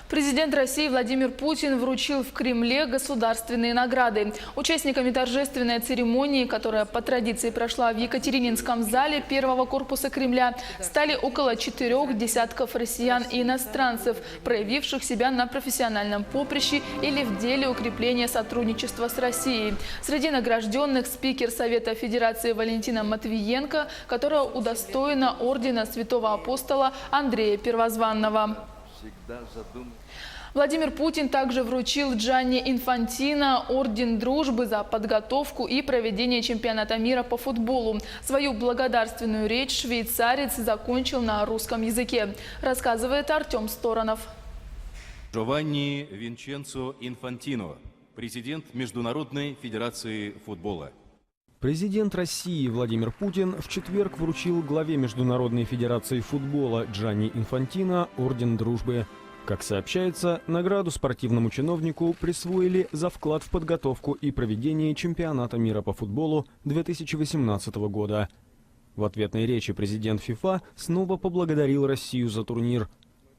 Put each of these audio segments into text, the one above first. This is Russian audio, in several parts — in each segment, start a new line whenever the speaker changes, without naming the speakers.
Президент России Владимир Путин вручил в Кремле государственные награды. Участниками торжественной церемонии, которая по традиции прошла в Екатерининском зале первого корпуса Кремля, стали около 4 десятков россиян и иностранцев, проявивших себя на профессиональном поприще или в деле укрепления сотрудничества с Россией. Среди награжденных спикер Совета Федерации Валентина Матвиенко, которая удостоена ордена Святого Апостола Андрея Первозванного. Владимир Путин также вручил Джанни Инфантино орден Дружбы за подготовку и проведение чемпионата мира по футболу. Свою благодарственную речь швейцарец закончил на русском языке, рассказывает Артем Сторонов.
Джованни Винченцо Инфантино, президент Международной Федерации футбола.
Президент России Владимир Путин в четверг вручил главе Международной Федерации футбола Джанни Инфантино орден Дружбы. Как сообщается, награду спортивному чиновнику присвоили за вклад в подготовку и проведение чемпионата мира по футболу 2018 года. В ответной речи президент ФИФА снова поблагодарил Россию за турнир.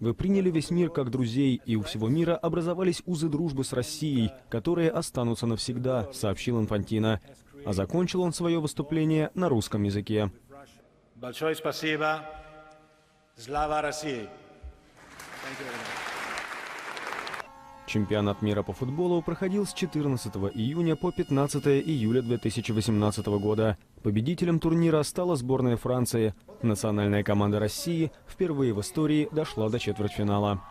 «Вы приняли весь мир как друзей, и у всего мира образовались узы дружбы с Россией, которые останутся навсегда», — сообщил Инфантино. А закончил он свое выступление на русском языке.
Большое спасибо. Слава России!
Чемпионат мира по футболу проходил с 14 июня по 15 июля 2018 года. Победителем турнира стала сборная Франции. Национальная команда России впервые в истории дошла до четвертьфинала.